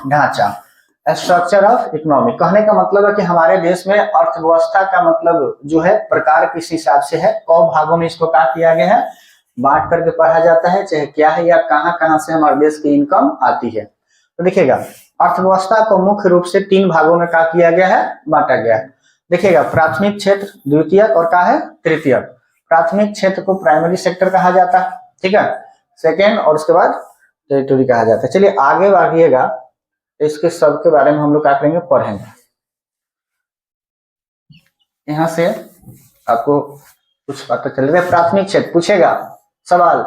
ढांचा, structure of economy. कहने का मतलब है कि हमारे देश में अर्थव्यवस्था का मतलब जो है प्रकार किस हिसाब से है, कौ भागों में इसको क्या किया गया है, बांट करके पढ़ा जाता है, चाहे क्या है या कहाँ कहाँ से हमारे देश की इनकम आती है। तो देखिएगा अर्थव्यवस्था को मुख्य रूप से 3 भागों में क्या किया गया है, बांटा गया है। देखिएगा प्राथमिक क्षेत्र, द्वितीयक और क्या है, तृतीयक। प्राथमिक क्षेत्र को प्राइमरी सेक्टर कहा जाता है, ठीक है, सेकेंड और उसके बाद टेरिटोरी कहा जाता है। चलिए आगे बढ़िएगा, इसके सब के बारे में हम लोग क्या करेंगे, पढ़ेंगे। यहां से आपको कुछ पता चलेगा। प्राथमिक क्षेत्र पूछेगा सवाल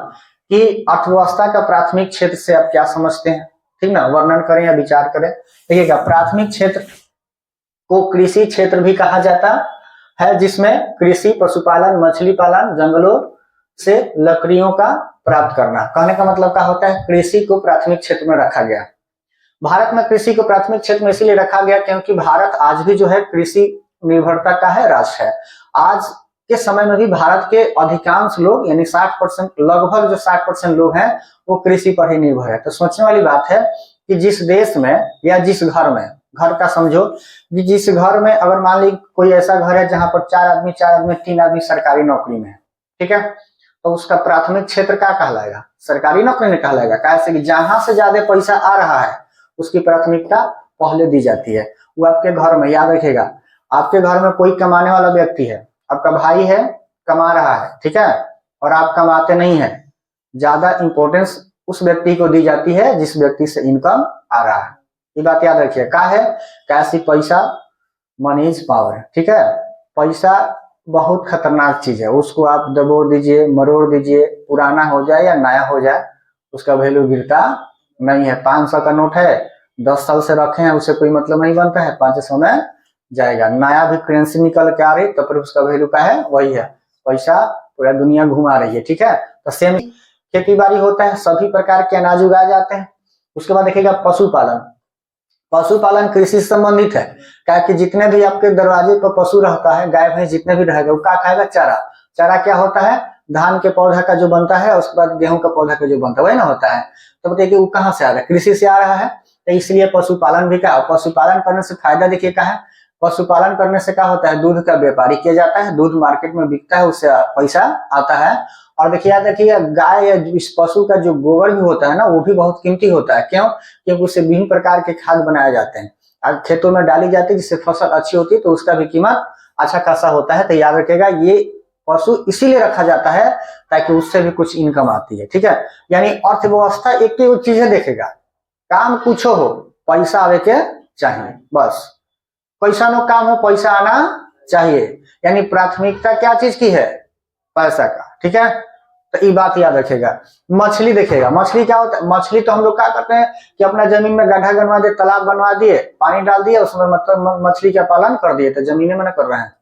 कि अर्थव्यवस्था का प्राथमिक क्षेत्र से आप क्या समझते हैं, ठीक ना, वर्णन करें या विचार करें। देखिएगा प्राथमिक क्षेत्र को कृषि क्षेत्र भी कहा जाता है, जिसमें कृषि, पशुपालन, मछली पालन, जंगलों से लकड़ियों का प्राप्त करना। कहने का मतलब क्या होता है, कृषि को प्राथमिक क्षेत्र में रखा गया। भारत में कृषि को प्राथमिक क्षेत्र में इसीलिए रखा गया क्योंकि भारत आज भी जो है कृषि निर्भरता का है राष्ट्र है। आज के समय में भी भारत के अधिकांश लोग यानी 60%, लगभग जो 60% लोग हैं वो कृषि पर ही निर्भर है। तो सोचने वाली बात है कि जिस देश में या जिस घर में, घर का समझो कि जिस घर में अगर मान ली कोई ऐसा घर है जहां पर 4 आदमी 3 आदमी सरकारी नौकरी में है, ठीक है, तो उसका प्राथमिक क्षेत्र क्या कहलाएगा, सरकारी नौकरी में कहलाएगा। कैसे कि जहां से ज्यादा पैसा आ रहा है उसकी प्राथमिकता पहले दी जाती है। वो आपके घर में, याद रखिएगा, आपके घर में कोई कमाने वाला व्यक्ति है, आपका भाई है, कमा रहा है, ठीक है, और आप कमाते नहीं है, ज्यादा इंपॉर्टेंस उस व्यक्ति को दी जाती है जिस व्यक्ति से इनकम आ रहा है। ये बात याद रखिए। क्या है, कैसी पैसा, मनी इज पावर, ठीक है। पैसा बहुत खतरनाक चीज है, उसको आप दबोच दीजिए, मरोड़ दीजिए, पुराना हो जाए या नया हो जाए, उसका वैल्यू गिरता नहीं है। 500 का नोट है, 10 साल से रखे हैं, उससे कोई मतलब नहीं बनता है, 500 में जाएगा। नया भी करेंसी निकल के आ रही तो फिर उसका वैल्यू क्या है, वही है। पैसा पूरा दुनिया घुमा रही है, ठीक है। तो सेम खेती बाड़ी होता है, सभी प्रकार के अनाज उगाए जाते हैं। उसके बाद देखिएगा पशुपालन। पशुपालन कृषि से संबंधित है, क्या कि जितने भी आपके दरवाजे पर पशु रहता है, गाय भैंस जितने भी रहेगा, वो क्या खाएगा, चारा। चारा क्या होता है, धान के पौधा का जो बनता है, उसके बाद गेहूं का पौधा का जो बनता है वही ना होता है। तो बताइए वो कहाँ से आ रहा है, कृषि से आ रहा है। तो इसलिए पशुपालन भी क्या, पशुपालन करने से फायदा देखिए क्या है, पशुपालन करने से क्या होता है, दूध का व्यापारी किया जाता है, दूध मार्केट में बिकता है, उससे पैसा आता है। और देखिए याद रखिए, गाय या इस पशु का जो गोबर भी होता है ना, वो भी बहुत कीमती होता है। क्यों, क्योंकि उससे विभिन्न प्रकार के खाद बनाए जाते हैं, अब खेतों में डाली जाती है, जिससे फसल अच्छी होती है, तो उसका भी कीमत अच्छा खासा होता है। तो याद रखिएगा ये पशु इसीलिए रखा जाता है ताकि उससे भी कुछ इनकम आती है, ठीक है। यानी अर्थव्यवस्था एक ही चीजें देखेगा, काम कुछ हो, पैसा आवे के चाहिए, बस पैसा नो काम हो, पैसा आना चाहिए। यानी प्राथमिकता क्या चीज की है, पैसा का, ठीक है। तो ये बात याद रखेगा। मछली देखेगा, मछली क्या होता है, मछली तो हम लोग क्या करते हैं कि अपना जमीन में गड्ढा बनवा दिए, तालाब बनवा दिए, पानी डाल दिए, उसमें मतलब मछली का पालन कर दिए, तो जमीन में ना कर रहे हैं।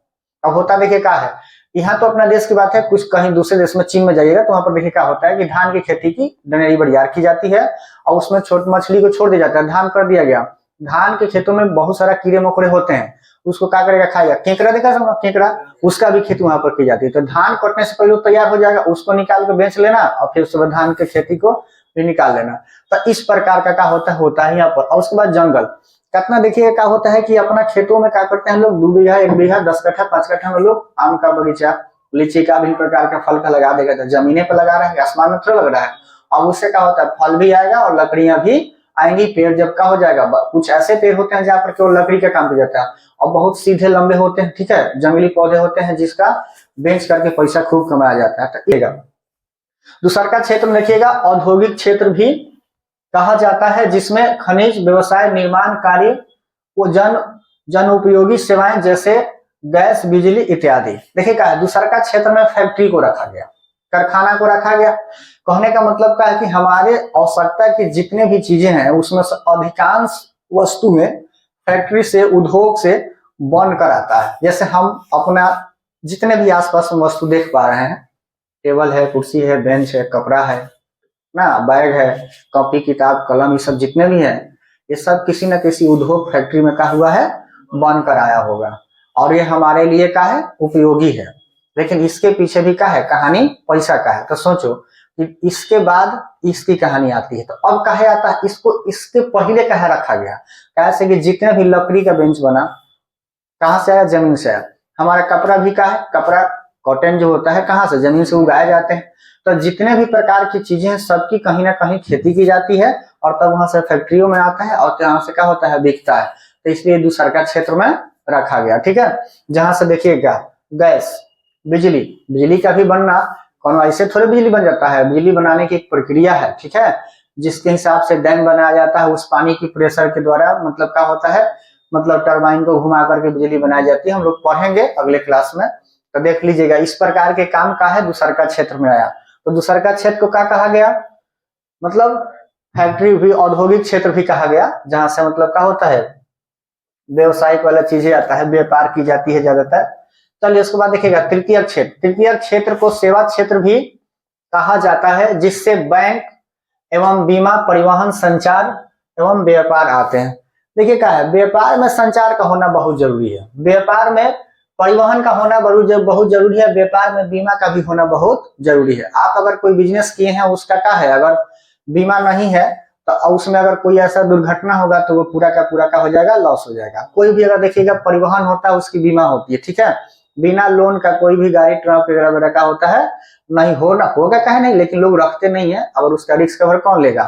अब होता देखिए क्या है, यहाँ तो अपना देश की बात है, कुछ कहीं दूसरे देश में, चीन में जाइएगा तो वहां पर देखिए क्या होता है कि धान की खेती की डनेरी बरियार की जाती है और उसमें छोटी मछली को छोड़ दिया जाता है, धान कर दिया गया। धान के खेतों में बहुत सारा कीड़े मकोड़े होते हैं, उसको क्या करेगा, खाएगा। केकड़ा देखा सब, केकड़ा, उसका भी खेती वहां पर की जाती है। तो धान कटने से पहले तैयार हो जाएगा, उसको निकाल के बेच लेना और फिर उसके बाद धान के खेती को भी निकाल लेना। तो इस प्रकार का क्या होता है यहाँ पर। और उसके बाद जंगल कितना देखिए क्या होता है कि अपना खेतों में क्या करते हैं लोग, 2 बीघा 1 बीघा 10 कट्ठा 5 कट्ठा में लोग आम का बगीचा, लीची का भी प्रकार का फल का लगा देगा। तो जमीने पर लगा रहा है, आसमान में थोड़ा लग रहा है। और उससे क्या होता है, फल भी आएगा और लकड़ियां भी आएंगी। पेड़ जब का हो जाएगा, कुछ ऐसे पेड़ होते हैं जहाँ पर केवल लकड़ी का काम किया जाता है और बहुत सीधे लंबे होते हैं, ठीक है, जंगली पौधे होते हैं जिसका बेच करके पैसा खूब कमाया जाता है। तो दूसरा का क्षेत्र में देखिएगा औद्योगिक क्षेत्र भी कहा जाता है, जिसमें खनिज व्यवसाय, निर्माण कार्य, वो जन उपयोगी सेवाएं जैसे गैस, बिजली इत्यादि। देखिए क्या है, दूसरा का क्षेत्र में फैक्ट्री को रखा गया, कारखाना को रखा गया। कहने का मतलब क्या है कि हमारे आवश्यकता की जितने भी चीजें हैं उसमें से अधिकांश वस्तुएं फैक्ट्री से, उद्योग से बन कर आता है। जैसे हम अपना जितने भी आसपास वस्तु देख पा रहे हैं, टेबल है, कुर्सी है, बेंच है, कपड़ा है ना, बैग है, कॉपी किताब कलम, ये सब जितने भी है, ये सब किसी न किसी उद्योग फैक्ट्री में क्या हुआ है, बन कर आया होगा। और ये हमारे लिए क्या है, उपयोगी है। लेकिन इसके पीछे भी क्या है, कहानी पैसा का है। तो सोचो कि इसके बाद इसकी कहानी आती है। तो अब कहा जाता है इसको इसके पहले कहा रखा गया, कैसे कि जितने भी लकड़ी का बेंच बना कहाँ से आया, जमीन से आया। हमारा कपड़ा भी का है, कपड़ा कॉटन जो होता है कहाँ से, जमीन से उगाए जाते हैं। तो जितने भी प्रकार की चीजें हैं सबकी कहीं ना कहीं खेती की जाती है और तब वहां से फैक्ट्रियों में आता है और यहाँ से क्या होता है, बिकता है। तो इसलिए दूसरा क्षेत्र में रखा गया, ठीक है। जहां से देखिएगा गैस, बिजली, बिजली का भी बनना कौन ऐसे थोड़े बिजली बन जाता है, बिजली बनाने की एक प्रक्रिया है, ठीक है, जिसके हिसाब से डैम बनाया जाता है, उस पानी की प्रेशर के द्वारा मतलब क्या होता है, मतलब टरबाइन को घुमा करके बिजली बनाई जाती है। हम लोग पढ़ेंगे अगले क्लास में, तो देख लीजिएगा। इस प्रकार के काम का है दूसरा क्षेत्र में आया। तो दूसरा क्षेत्र को क्या कहा गया, मतलब फैक्ट्री भी, औद्योगिक क्षेत्र भी कहा गया, जहां से मतलब क्या होता है, व्यवसायिक वाला चीजें आता है, व्यापार की जाती है ज्यादातर। चलिए उसके बाद देखिएगा तृतीय क्षेत्र। तृतीय क्षेत्र को सेवा क्षेत्र भी कहा जाता है, जिससे बैंक एवं बीमा, परिवहन, संचार एवं व्यापार आते हैं। देखिए क्या है, व्यापार में संचार का होना बहुत जरूरी है, व्यापार में परिवहन का होना बहुत जरूरी है, व्यापार में बीमा का भी होना बहुत जरूरी है। आप अगर कोई बिजनेस किए हैं उसका क्या है, अगर बीमा नहीं है तो उसमें अगर कोई ऐसा दुर्घटना होगा तो वो पूरा का हो जाएगा, लॉस हो जाएगा। कोई भी अगर देखिएगा परिवहन होता है उसकी बीमा होती है, ठीक है। बिना लोन का कोई भी गाड़ी ट्रक वगैरह का होता है नहीं, होगा कहे नहीं, लेकिन लोग रखते नहीं है, और उसका रिस्क कवर कौन लेगा।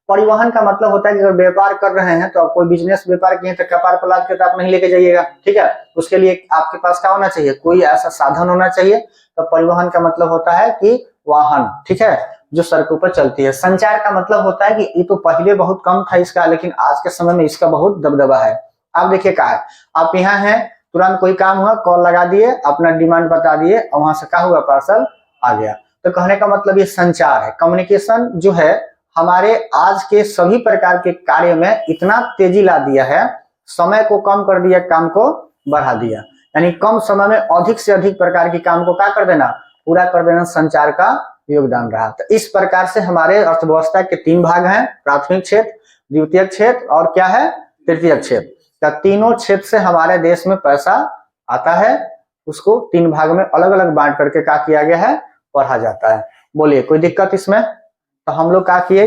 परिवहन का मतलब होता है कि अगर व्यापार कर रहे हैं तो आप कोई बिजनेस व्यापार किए तो कपार पलाट के तो आप नहीं लेके जाइएगा, ठीक है। उसके लिए आपके पास क्या होना चाहिए, कोई ऐसा साधन होना चाहिए। तो परिवहन का मतलब होता है कि वाहन, ठीक है, जो सड़कों पर चलती है। संचार का मतलब होता है कि ये तो पहले बहुत कम था इसका, लेकिन आज के समय में इसका बहुत दबदबा है। आप देखिए क्या है, आप यहाँ हैं, तुरंत कोई काम हुआ, कॉल लगा दिए, अपना डिमांड बता दिए और वहां से क्या हुआ, पार्सल आ गया। तो कहने का मतलब ये संचार है। कम्युनिकेशन जो है हमारे आज के सभी प्रकार के कार्य में इतना तेजी ला दिया है, समय को कम कर दिया, काम को बढ़ा दिया, यानी कम समय में अधिक से अधिक प्रकार के काम को क्या कर देना, पूरा कर देना, संचार का योगदान रहा। तो इस प्रकार से हमारे अर्थव्यवस्था के 3 भाग हैं, प्राथमिक क्षेत्र, द्वितीय क्षेत्र और क्या है, तृतीय क्षेत्र। तीनों क्षेत्र से हमारे देश में पैसा आता है, उसको 3 भाग में अलग अलग बांट करके क्या किया गया है, पढ़ा जाता है। बोलिए कोई दिक्कत इसमें। तो हम लोग क्या किए,